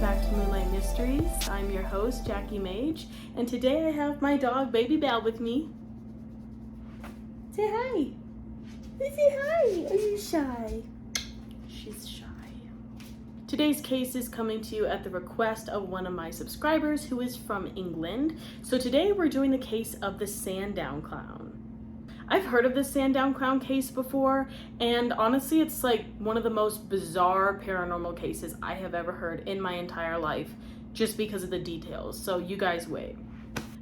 back to Moonlight Mysteries. I'm your host, Jackie Mage, and today I have my dog, Baby Belle, with me. Say hi. Say hi. Are you shy? She's shy. Today's case is coming to you at the request of one of my subscribers who is from England. So today we're doing the case of the Sandown clown. I've heard of the Sandown clown case before, and honestly it's like one of the most bizarre paranormal cases I have ever heard in my entire life, just because of the details. So you guys wait.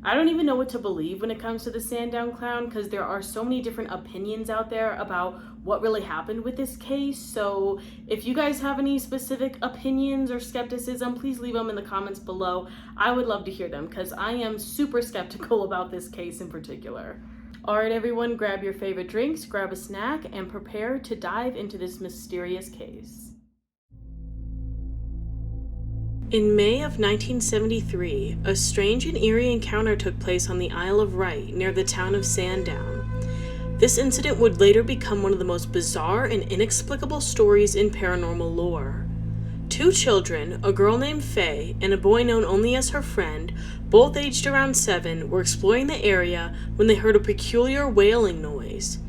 I don't even know what to believe when it comes to the Sandown clown, because there are so many different opinions out there about what really happened with this case. So if you guys have any specific opinions or skepticism, please leave them in the comments below. I would love to hear them, because I am super skeptical about this case in particular. All right, everyone, grab your favorite drinks, grab a snack, and prepare to dive into this mysterious case. In May of 1973, a strange and eerie encounter took place on the Isle of Wight near the town of Sandown. This incident would later become one of the most bizarre and inexplicable stories in paranormal lore. Two children, a girl named Faye and a boy known only as her friend, both aged around 7, were exploring the area when they heard a peculiar wailing noise.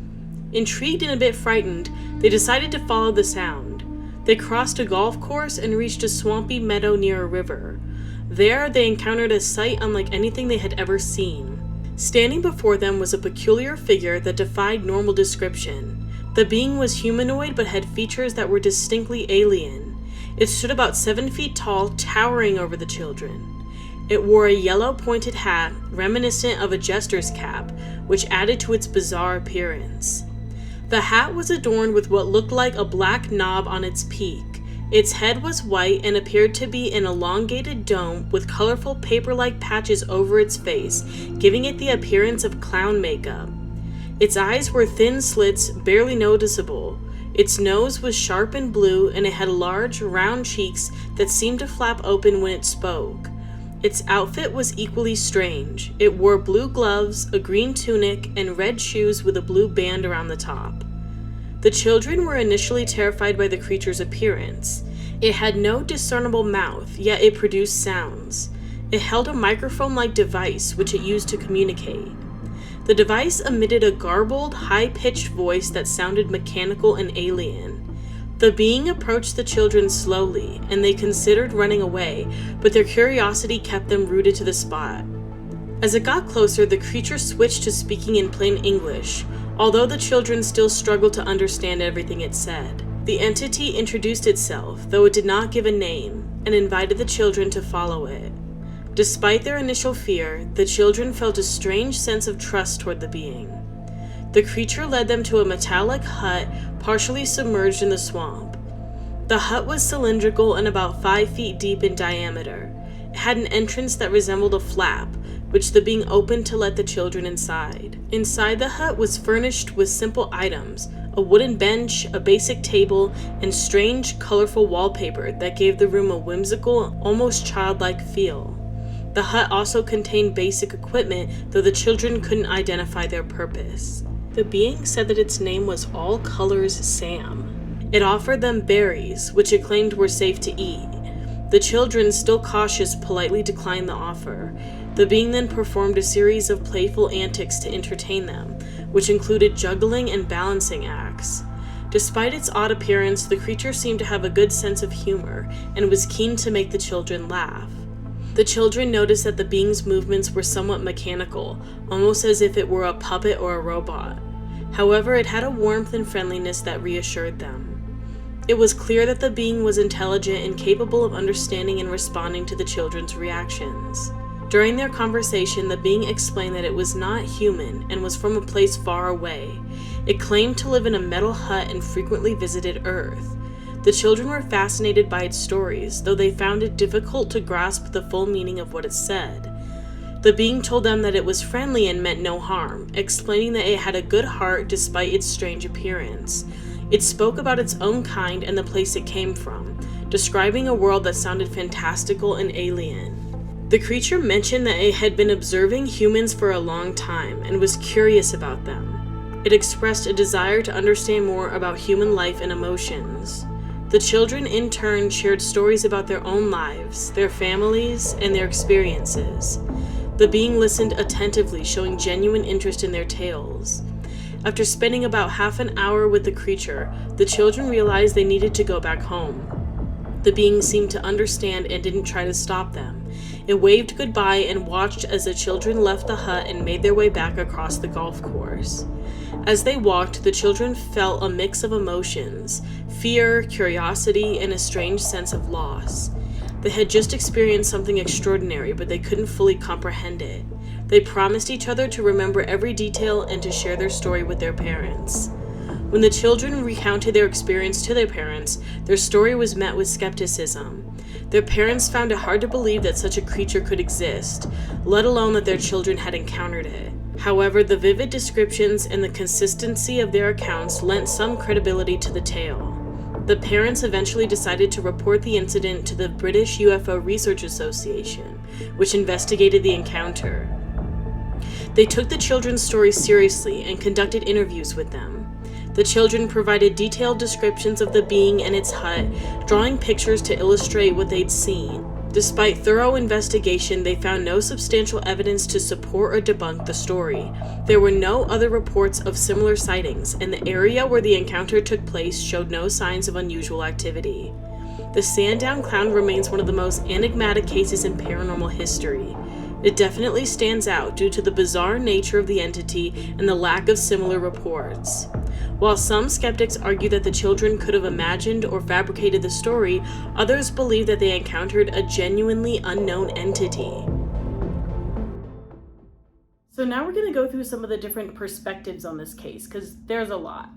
Intrigued and a bit frightened, they decided to follow the sound. They crossed a golf course and reached a swampy meadow near a river. There, they encountered a sight unlike anything they had ever seen. Standing before them was a peculiar figure that defied normal description. The being was humanoid but had features that were distinctly alien. It stood about 7 feet tall, towering over the children. It wore a yellow pointed hat, reminiscent of a jester's cap, which added to its bizarre appearance. The hat was adorned with what looked like a black knob on its peak. Its head was white and appeared to be an elongated dome with colorful paper-like patches over its face, giving it the appearance of clown makeup. Its eyes were thin slits, barely noticeable. Its nose was sharp and blue, and it had large, round cheeks that seemed to flap open when it spoke. Its outfit was equally strange. It wore blue gloves, a green tunic, and red shoes with a blue band around the top. The children were initially terrified by the creature's appearance. It had no discernible mouth, yet it produced sounds. It held a microphone-like device, which it used to communicate. The device emitted a garbled, high-pitched voice that sounded mechanical and alien. The being approached the children slowly, and they considered running away, but their curiosity kept them rooted to the spot. As it got closer, the creature switched to speaking in plain English, although the children still struggled to understand everything it said. The entity introduced itself, though it did not give a name, and invited the children to follow it. Despite their initial fear, the children felt a strange sense of trust toward the being. The creature led them to a metallic hut partially submerged in the swamp. The hut was cylindrical and about 5 feet deep in diameter. It had an entrance that resembled a flap, which the being opened to let the children inside. Inside the hut was furnished with simple items, a wooden bench, a basic table, and strange, colorful wallpaper that gave the room a whimsical, almost childlike feel. The hut also contained basic equipment, though the children couldn't identify their purpose. The being said that its name was All Colors Sam. It offered them berries, which it claimed were safe to eat. The children, still cautious, politely declined the offer. The being then performed a series of playful antics to entertain them, which included juggling and balancing acts. Despite its odd appearance, the creature seemed to have a good sense of humor and was keen to make the children laugh. The children noticed that the being's movements were somewhat mechanical, almost as if it were a puppet or a robot. However, it had a warmth and friendliness that reassured them. It was clear that the being was intelligent and capable of understanding and responding to the children's reactions. During their conversation, the being explained that it was not human and was from a place far away. It claimed to live in a metal hut and frequently visited Earth. The children were fascinated by its stories, though they found it difficult to grasp the full meaning of what it said. The being told them that it was friendly and meant no harm, explaining that it had a good heart despite its strange appearance. It spoke about its own kind and the place it came from, describing a world that sounded fantastical and alien. The creature mentioned that it had been observing humans for a long time and was curious about them. It expressed a desire to understand more about human life and emotions. The children in turn shared stories about their own lives, their families, and their experiences. The being listened attentively, showing genuine interest in their tales. After spending about half an hour with the creature, the children realized they needed to go back home. The being seemed to understand and didn't try to stop them. It waved goodbye and watched as the children left the hut and made their way back across the golf course. As they walked, the children felt a mix of emotions: fear, curiosity, and a strange sense of loss. They had just experienced something extraordinary, but they couldn't fully comprehend it. They promised each other to remember every detail and to share their story with their parents. When the children recounted their experience to their parents, their story was met with skepticism. Their parents found it hard to believe that such a creature could exist, let alone that their children had encountered it. However, the vivid descriptions and the consistency of their accounts lent some credibility to the tale. The parents eventually decided to report the incident to the British UFO Research Association, which investigated the encounter. They took the children's story seriously and conducted interviews with them. The children provided detailed descriptions of the being and its hut, drawing pictures to illustrate what they'd seen. Despite thorough investigation, they found no substantial evidence to support or debunk the story. There were no other reports of similar sightings, and the area where the encounter took place showed no signs of unusual activity. The Sandown clown remains one of the most enigmatic cases in paranormal history. It definitely stands out due to the bizarre nature of the entity and the lack of similar reports. While some skeptics argue that the children could have imagined or fabricated the story, others believe that they encountered a genuinely unknown entity. So now we're going to go through some of the different perspectives on this case, because there's a lot.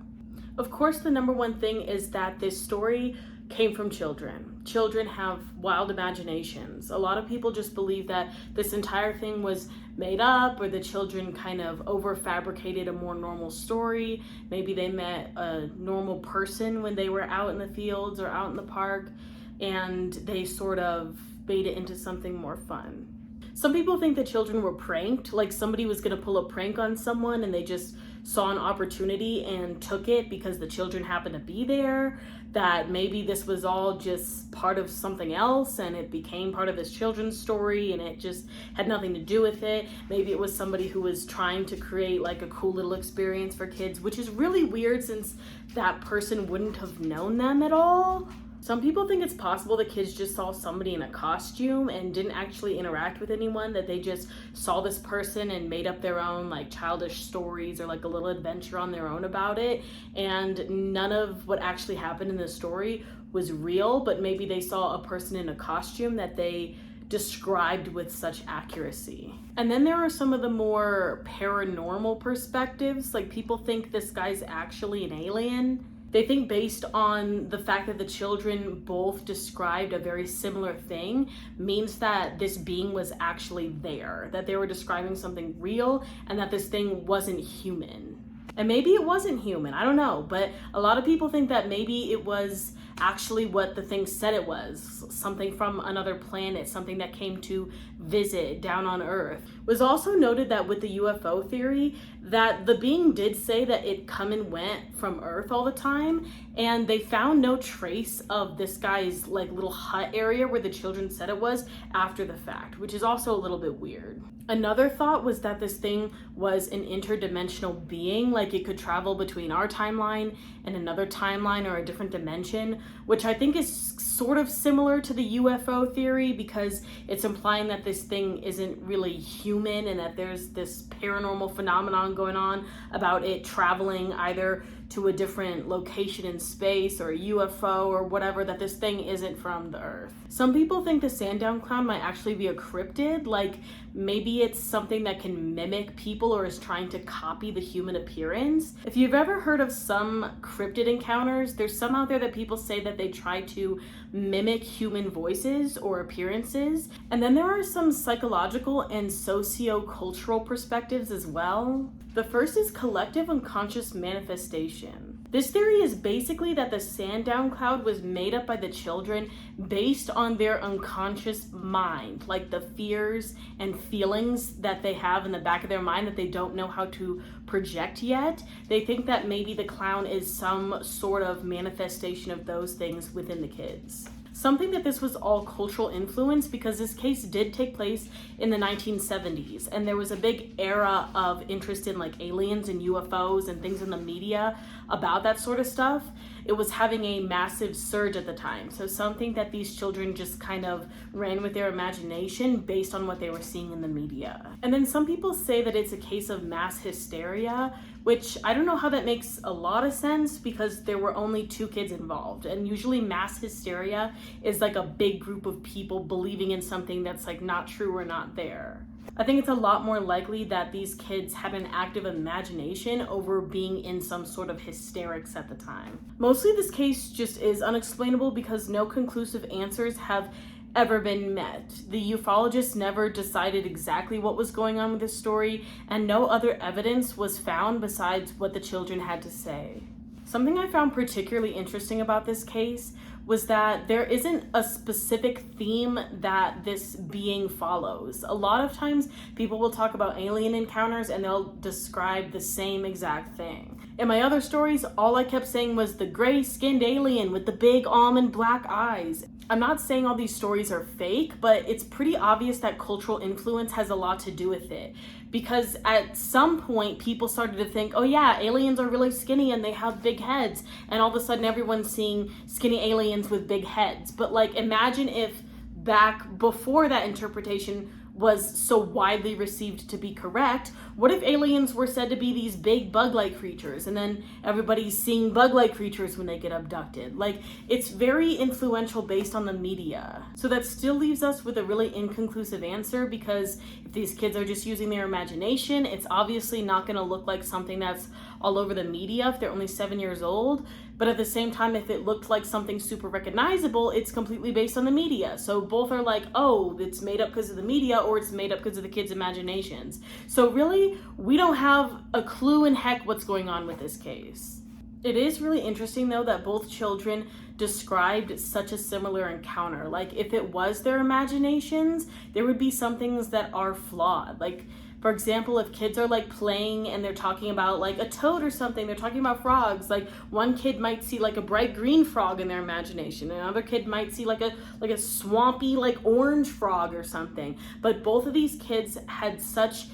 Of course, the number one thing is that this story came from children. Children have wild imaginations. A lot of people just believe that this entire thing was made up, or the children kind of over-fabricated a more normal story. Maybe they met a normal person when they were out in the fields or out in the park, and they sort of made it into something more fun. Some people think that children were pranked, like somebody was going to pull a prank on someone and they just saw an opportunity and took it because the children happened to be there, that maybe this was all just part of something else and it became part of this children's story and it just had nothing to do with it. Maybe it was somebody who was trying to create like a cool little experience for kids, which is really weird since that person wouldn't have known them at all. Some people think it's possible the kids just saw somebody in a costume and didn't actually interact with anyone, that they just saw this person and made up their own like childish stories or like a little adventure on their own about it, and none of what actually happened in the story was real, but maybe they saw a person in a costume that they described with such accuracy. And then there are some of the more paranormal perspectives, like people think this guy's actually an alien. They think based on the fact that the children both described a very similar thing means that this being was actually there, that they were describing something real and that this thing wasn't human. And maybe it wasn't human, I don't know, but a lot of people think that maybe it was actually what the thing said it was, something from another planet, something that came to visit down on Earth. It was also noted that with the UFO theory, that the being did say that it come and went from Earth all the time, and they found no trace of this guy's like little hut area where the children said it was after the fact, which is also a little bit weird. Another thought was that this thing was an interdimensional being, like it could travel between our timeline and another timeline or a different dimension, which I think is sort of similar to the UFO theory because it's implying that this thing isn't really human and that there's this paranormal phenomenon going on about it traveling either to a different location in space or a UFO or whatever, that this thing isn't from the Earth. Some people think the Sandown clown might actually be a cryptid, like maybe it's something that can mimic people or is trying to copy the human appearance. If you've ever heard of some cryptid encounters, there's some out there that people say that they try to mimic human voices or appearances. And then there are some psychological and socio-cultural perspectives as well. The first is collective unconscious manifestation. This theory is basically that the Sandown cloud was made up by the children based on their unconscious mind, like the fears and feelings that they have in the back of their mind that they don't know how to project yet. They think that maybe the clown is some sort of manifestation of those things within the kids. Some think that this was all cultural influence because this case did take place in the 1970s, and there was a big era of interest in like aliens and UFOs and things in the media about that sort of stuff. It was having a massive surge at the time. So some think that these children just kind of ran with their imagination based on what they were seeing in the media. And then some people say that it's a case of mass hysteria, which I don't know how that makes a lot of sense because there were only 2 kids involved. And usually mass hysteria is like a big group of people believing in something that's like not true or not there. I think it's a lot more likely that these kids had an active imagination over being in some sort of hysterics at the time. Mostly this case just is unexplainable because no conclusive answers have ever been met. The ufologists never decided exactly what was going on with this story, and no other evidence was found besides what the children had to say. Something I found particularly interesting about this case was that there isn't a specific theme that this being follows. A lot of times people will talk about alien encounters and they'll describe the same exact thing. In my other stories, all I kept saying was the gray-skinned alien with the big almond black eyes. I'm not saying all these stories are fake, but it's pretty obvious that cultural influence has a lot to do with it. Because at some point, people started to think, oh yeah, aliens are really skinny and they have big heads. And all of a sudden, everyone's seeing skinny aliens with big heads. But like, imagine if back before that interpretation was so widely received to be correct, what if aliens were said to be these big bug-like creatures and then everybody's seeing bug-like creatures when they get abducted? Like, it's very influential based on the media. So that still leaves us with a really inconclusive answer because if these kids are just using their imagination, it's obviously not gonna look like something that's all over the media if they're only 7 years old. But at the same time, if it looked like something super recognizable, it's completely based on the media. So both are like, oh, it's made up because of the media or it's made up because of the kids' imaginations. So really, we don't have a clue in heck what's going on with this case. It is really interesting though that both children described such a similar encounter. Like if it was their imaginations, there would be some things that are flawed. Like, for example, if kids are like playing and they're talking about like a toad or something, they're talking about frogs, like one kid might see like a bright green frog in their imagination, and another kid might see like a swampy like orange frog or something. But both of these kids had such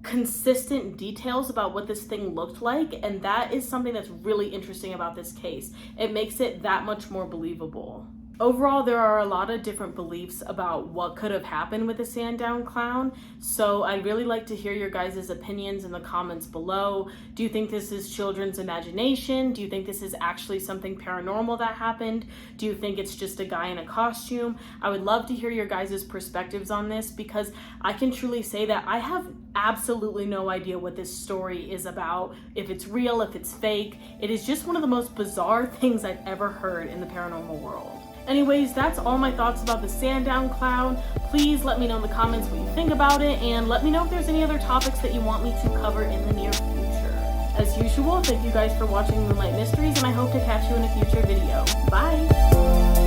consistent details about what this thing looked like, and that is something that's really interesting about this case. It makes it that much more believable. Overall, there are a lot of different beliefs about what could have happened with the Sandown clown, so I'd really like to hear your guys' opinions in the comments below. Do you think this is children's imagination? Do you think this is actually something paranormal that happened? Do you think it's just a guy in a costume? I would love to hear your guys' perspectives on this because I can truly say that I have absolutely no idea what this story is about, if it's real, if it's fake. It is just one of the most bizarre things I've ever heard in the paranormal world. Anyways, that's all my thoughts about the Sandown clown. Please let me know in the comments what you think about it, and let me know if there's any other topics that you want me to cover in the near future. As usual, thank you guys for watching Moonlight Mysteries, and I hope to catch you in a future video. Bye!